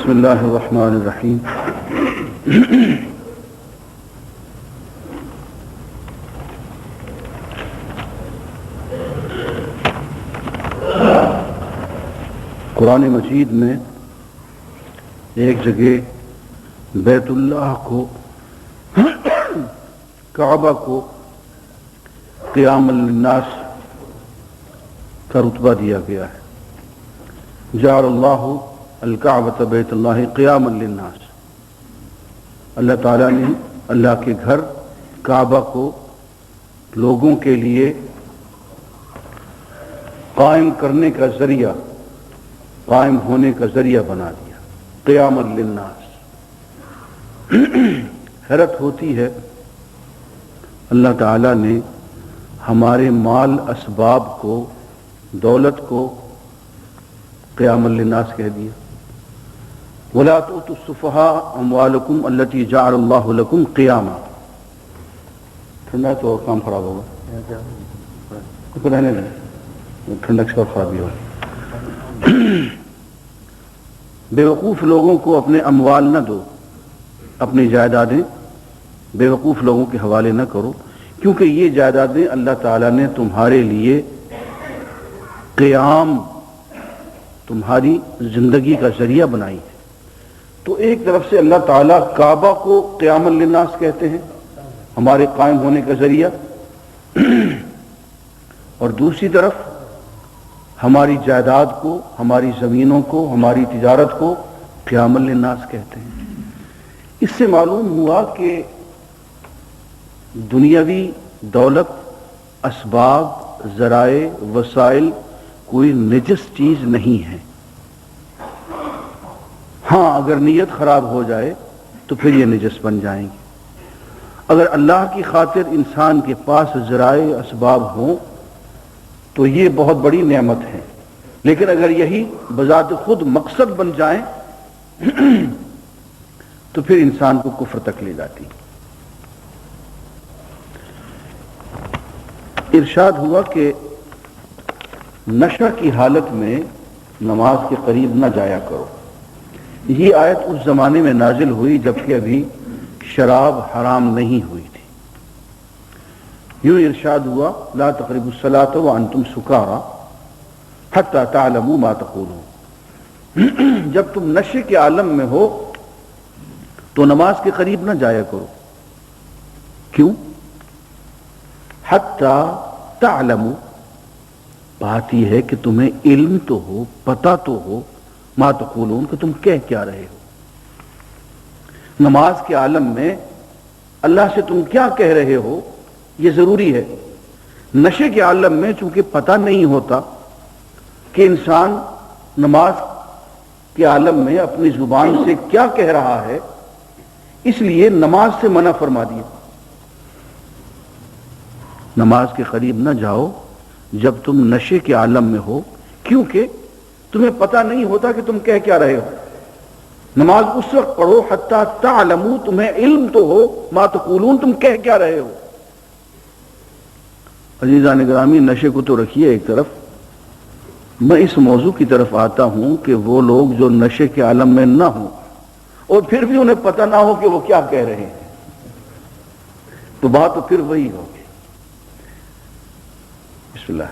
بسم اللہ الرحمن الرحیم. قرآن مجید میں ایک جگہ بیت اللہ کو، کعبہ کو قیام للناس کا رتبہ دیا گیا ہے. جعل اللہ الکعبۃ بیت اللہ قیاما للناس. اللہ تعالیٰ نے اللہ کے گھر کعبہ کو لوگوں کے لیے قائم کرنے کا ذریعہ، قائم ہونے کا ذریعہ بنا دیا. قیاما للناس. حیرت ہوتی ہے، اللہ تعالیٰ نے ہمارے مال اسباب کو، دولت کو قیاما للناس کہہ دیا. وَلَا تُؤْتُوا السُّفَهَاءَ أَمْوَالَكُمْ الَّتِي جَعَلَ اللَّهُ لَكُمْ قِيَامًا. ٹھنڈا تو اور کام خراب ہوگا، رہنے دیں، ٹھنڈک سے اور خرابی ہوگی. بے وقوف لوگوں کو اپنے اموال نہ دو، اپنی جائیدادیں بے وقوف لوگوں کے حوالے نہ کرو، کیونکہ یہ جائیدادیں اللہ تعالیٰ نے تمہارے لیے قیام، تمہاری زندگی کا ذریعہ بنائی ہے. تو ایک طرف سے اللہ تعالیٰ کعبہ کو قیام للناس کہتے ہیں، ہمارے قائم ہونے کا ذریعہ، اور دوسری طرف ہماری جائیداد کو، ہماری زمینوں کو، ہماری تجارت کو قیام للناس کہتے ہیں. اس سے معلوم ہوا کہ دنیاوی دولت، اسباب، ذرائع، وسائل کوئی نجس چیز نہیں ہے. ہاں اگر نیت خراب ہو جائے تو پھر یہ نجس بن جائیں گے. اگر اللہ کی خاطر انسان کے پاس ذرائع اسباب ہوں تو یہ بہت بڑی نعمت ہے، لیکن اگر یہی بذات خود مقصد بن جائیں تو پھر انسان کو کفر تک لے جاتی. ارشاد ہوا کہ نشہ کی حالت میں نماز کے قریب نہ جایا کرو. یہ آیت اس زمانے میں نازل ہوئی جبکہ ابھی شراب حرام نہیں ہوئی تھی. یوں ارشاد ہوا لا تقربوا الصلاة وانتم سکارى حتى تعلموا ما تقولون. جب تم نشے کے عالم میں ہو تو نماز کے قریب نہ جایا کرو. کیوں؟ حتی تعلموا، بات یہ ہے کہ تمہیں علم تو ہو، پتہ تو ہو، ما تقولون، کہ تم کہہ کیا رہے ہو. نماز کے عالم میں اللہ سے تم کیا کہہ رہے ہو یہ ضروری ہے. نشے کے عالم میں چونکہ پتہ نہیں ہوتا کہ انسان نماز کے عالم میں اپنی زبان سے کیا کہہ رہا ہے، اس لیے نماز سے منع فرما دیا. نماز کے قریب نہ جاؤ جب تم نشے کے عالم میں ہو، کیونکہ تمہیں پتہ نہیں ہوتا کہ تم کہہ کیا رہے ہو. نماز اس وقت پڑھو حتی تعلموا، تمہیں علم تو ہو، ما تقولون، تم کہہ کیا رہے ہو. عزیزان گرامی، نشے کو تو رکھیے ایک طرف، میں اس موضوع کی طرف آتا ہوں کہ وہ لوگ جو نشے کے عالم میں نہ ہوں اور پھر بھی انہیں پتہ نہ ہو کہ وہ کیا کہہ رہے ہیں، تو بات تو پھر وہی ہوگی. بسم اللہ.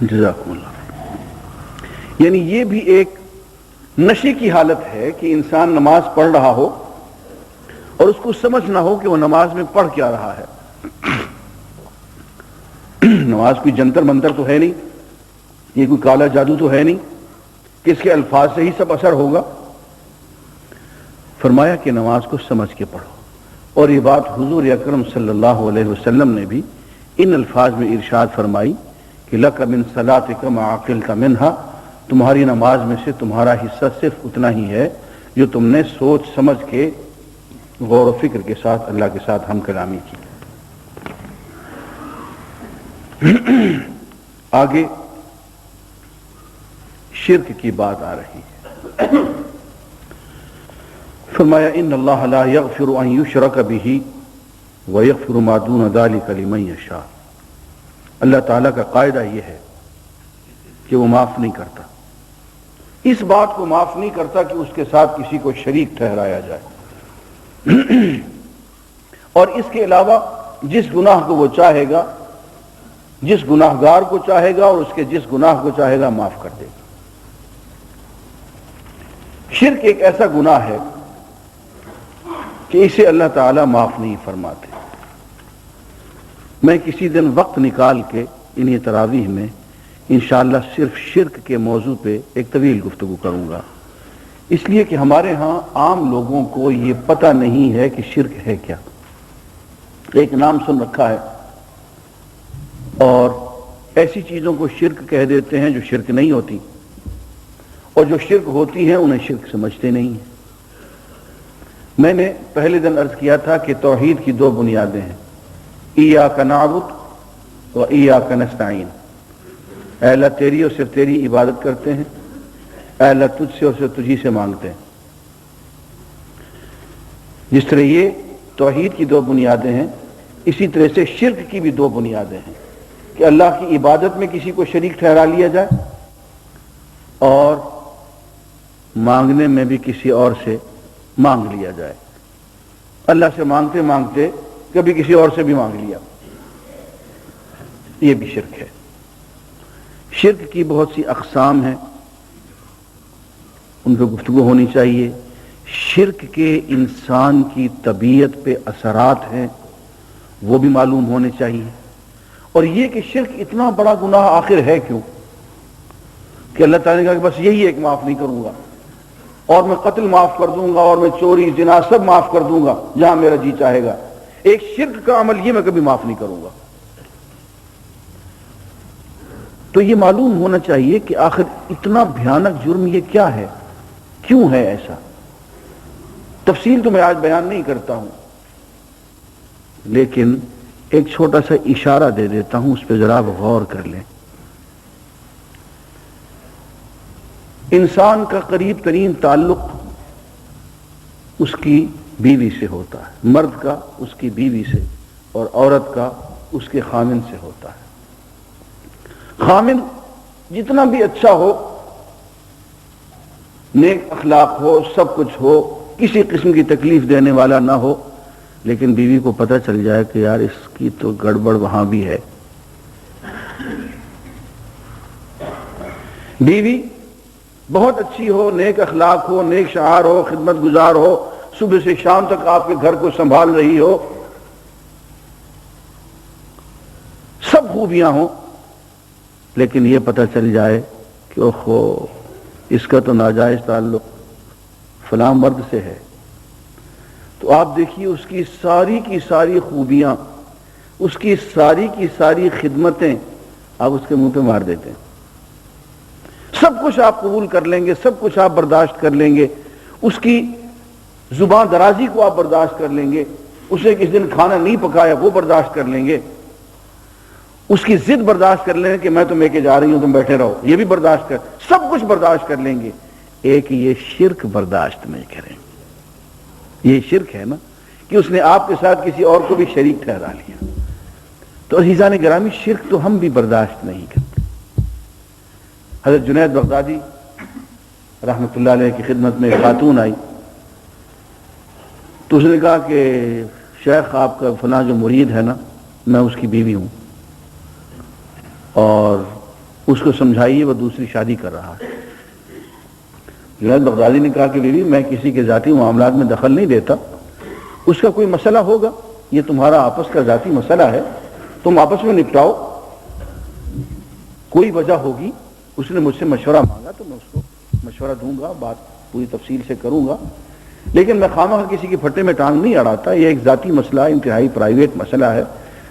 جزاکم اللہ. یعنی یہ بھی ایک نشے کی حالت ہے کہ انسان نماز پڑھ رہا ہو اور اس کو سمجھ نہ ہو کہ وہ نماز میں پڑھ کیا رہا ہے. نماز کوئی جنتر منتر تو ہے نہیں، یہ کوئی کالا جادو تو ہے نہیں کہ اس کے الفاظ سے ہی سب اثر ہوگا. فرمایا کہ نماز کو سمجھ کے پڑھو. اور یہ بات حضور اکرم صلی اللہ علیہ وسلم نے بھی ان الفاظ میں ارشاد فرمائی کہ لَكَ مِن صَلَاتِكَ مَا عَقِلْتَ مِنْهَا، تمہاری نماز میں سے تمہارا حصہ صرف اتنا ہی ہے جو تم نے سوچ سمجھ کے، غور و فکر کے ساتھ اللہ کے ساتھ ہم کلامی کی. آگے شرک کی بات آ رہی ہے. فرمایا ان اللہ لا یغفر ان یشرک بہ ویغفر ما دون ذلک لمن یشاء. اللہ تعالیٰ کا قاعدہ یہ ہے کہ وہ معاف نہیں کرتا، اس بات کو معاف نہیں کرتا کہ اس کے ساتھ کسی کو شریک ٹھہرایا جائے، اور اس کے علاوہ جس گناہ کو وہ چاہے گا، جس گناہ گار کو چاہے گا اور اس کے جس گناہ کو چاہے گا معاف کر دے گا. شرک ایک ایسا گناہ ہے کہ اسے اللہ تعالیٰ معاف نہیں فرماتے. میں کسی دن وقت نکال کے انہی تراویح میں انشاءاللہ صرف شرک کے موضوع پہ ایک طویل گفتگو کروں گا، اس لیے کہ ہمارے ہاں عام لوگوں کو یہ پتہ نہیں ہے کہ شرک ہے کیا. ایک نام سن رکھا ہے اور ایسی چیزوں کو شرک کہہ دیتے ہیں جو شرک نہیں ہوتی، اور جو شرک ہوتی ہیں انہیں شرک سمجھتے نہیں ہیں. میں نے پہلے دن عرض کیا تھا کہ توحید کی دو بنیادیں ہیں، ایاک نعبد و ایاک نستعین. اے اللہ تیری اور صرف تیری عبادت کرتے ہیں، اے اللہ تجھ سے اور صرف تجھی سے مانگتے ہیں. جس طرح یہ توحید کی دو بنیادیں ہیں، اسی طرح سے شرک کی بھی دو بنیادیں ہیں کہ اللہ کی عبادت میں کسی کو شریک ٹھہرا لیا جائے اور مانگنے میں بھی کسی اور سے مانگ لیا جائے. اللہ سے مانگتے مانگتے کبھی کسی اور سے بھی مانگ لیا، یہ بھی شرک ہے. شرک کی بہت سی اقسام ہیں، ان پہ گفتگو ہونی چاہیے. شرک کے انسان کی طبیعت پہ اثرات ہیں، وہ بھی معلوم ہونے چاہیے. اور یہ کہ شرک اتنا بڑا گناہ آخر ہے کیوں کہ اللہ تعالیٰ نے کہا کہ بس یہی ایک معاف نہیں کروں گا، اور میں قتل معاف کر دوں گا، اور میں چوری زنا سب معاف کر دوں گا جہاں میرا جی چاہے گا. ایک شرک کا عمل یہ میں کبھی معاف نہیں کروں گا. تو یہ معلوم ہونا چاہیے کہ آخر اتنا بھیانک جرم یہ کیا ہے، کیوں ہے ایسا. تفصیل تو میں آج بیان نہیں کرتا ہوں، لیکن ایک چھوٹا سا اشارہ دے دیتا ہوں، اس پہ ذرا غور کر لیں. انسان کا قریب ترین تعلق اس کی بیوی سے ہوتا ہے، مرد کا اس کی بیوی سے، اور عورت کا اس کے خامن سے ہوتا ہے. خامن جتنا بھی اچھا ہو، نیک اخلاق ہو، سب کچھ ہو، کسی قسم کی تکلیف دینے والا نہ ہو، لیکن بیوی کو پتہ چل جائے کہ یار اس کی تو گڑبڑ وہاں بھی ہے. بیوی بہت اچھی ہو، نیک اخلاق ہو، نیک شعار ہو، خدمت گزار ہو، صبح سے شام تک آپ کے گھر کو سنبھال رہی ہو، سب خوبیاں ہوں، لیکن یہ پتہ چل جائے کہ اوہو اس کا تو ناجائز تعلق فلاں مرد سے ہے، تو آپ دیکھیے اس کی ساری کی ساری خوبیاں، اس کی ساری کی ساری خدمتیں آپ اس کے منہ پہ مار دیتے ہیں. سب کچھ آپ قبول کر لیں گے، سب کچھ آپ برداشت کر لیں گے، اس کی زبان درازی کو آپ برداشت کر لیں گے، اسے کس دن کھانا نہیں پکایا وہ برداشت کر لیں گے، اس کی ضد برداشت کر لیں گے کہ میں تو لے کے جا رہی ہوں تم بیٹھے رہو، یہ بھی برداشت کر، سب کچھ برداشت کر لیں گے. ایک یہ شرک برداشت نہیں کریں. یہ شرک ہے نا کہ اس نے آپ کے ساتھ کسی اور کو بھی شریک ٹھہرا لیا. تو عزیزان گرامی، شرک تو ہم بھی برداشت نہیں کرتے. حضرت جنید بغدادی رحمۃ اللہ علیہ کی خدمت میں ایک خاتون آئی، تو اس نے کہا کہ شیخ آپ کا فلاں جو مرید ہے نا، میں اس کی بیوی ہوں، اور اس کو سمجھائیے وہ دوسری شادی کر رہا ہے. جنید بغدادی نے کہا کہ بیوی میں کسی کے ذاتی معاملات میں دخل نہیں دیتا، اس کا کوئی مسئلہ ہوگا، یہ تمہارا آپس کا ذاتی مسئلہ ہے، تم آپس میں نپٹاؤ، کوئی وجہ ہوگی. اس نے مجھ سے مشورہ مانگا تو میں اس کو مشورہ دوں گا، بات پوری تفصیل سے کروں گا، لیکن میں خواہ کسی کی پھٹے میں ٹانگ نہیں اڑاتا. یہ ایک ذاتی مسئلہ، انتہائی پرائیویٹ مسئلہ ہے،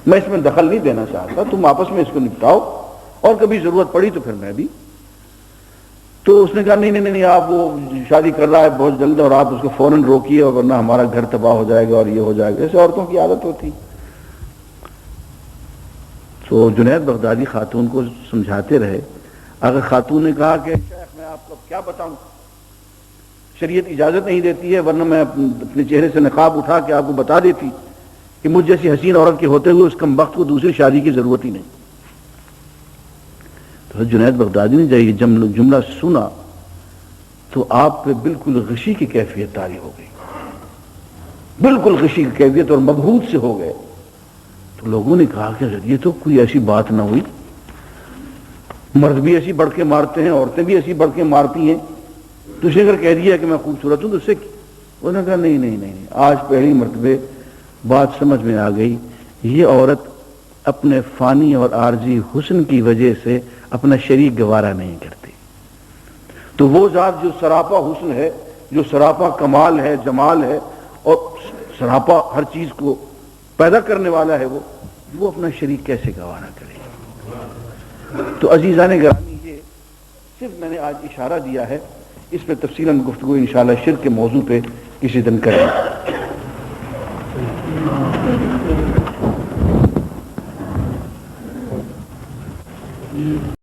میں اس میں دخل نہیں دینا چاہتا، تم آپس میں اس کو نپٹاؤ، اور کبھی ضرورت پڑی تو پھر میں بھی. تو اس نے کہا نہیں نہیں نہیں، آپ وہ شادی کر رہا ہے بہت جلد، اور آپ اس کو فوراً روکیے، اور ورنہ ہمارا گھر تباہ ہو جائے گا اور یہ ہو جائے گا. ایسے عورتوں کی عادت ہوتی. تو جنید بغدادی خاتون کو سمجھاتے رہے. اگر خاتون نے کہا کہ شیخ میں آپ کو کیا بتاؤں، شریعت اجازت نہیں دیتی ہے، ورنہ میں اپنے چہرے سے نقاب اٹھا کے آپ کو بتا دیتی کہ مجھ جیسی حسین عورت کے ہوتے ہوئے اس کم وقت کو دوسری شادی کی ضرورت ہی نہیں۔ تو جنید بغدادی نے جب یہ جملہ سنا تو آپ پہ بالکل غشی کی کیفیت طاری ہو گئی، بالکل غشی کی کیفیت، اور مبہوت سے ہو گئے۔ تو لوگوں نے کہا کہ یہ تو کوئی ایسی بات نہ ہوئی، مرد بھی ایسی بڑھ کے مارتے ہیں، عورتیں بھی ایسی بڑھ کے مارتی ہیں، تو اس نے اگر کہہ دیا کہ میں خوبصورت ہوں تو اس سے انہوں نے کہا نہیں، آج پہلی مرتبہ بات سمجھ میں آ گئی، یہ عورت اپنے فانی اور عارضی حسن کی وجہ سے اپنا شریک گوارا نہیں کرتی، تو وہ ذات جو سراپا حسن ہے، جو سراپا کمال ہے، جمال ہے، اور سراپا ہر چیز کو پیدا کرنے والا ہے، وہ اپنا شریک کیسے گوارا کرے؟ تو عزیزان گرامی، یہ صرف میں نے آج اشارہ دیا ہے، اس پہ تفصیلاً گفتگو انشاءاللہ شرک کے موضوع پہ کسی دن کریں۔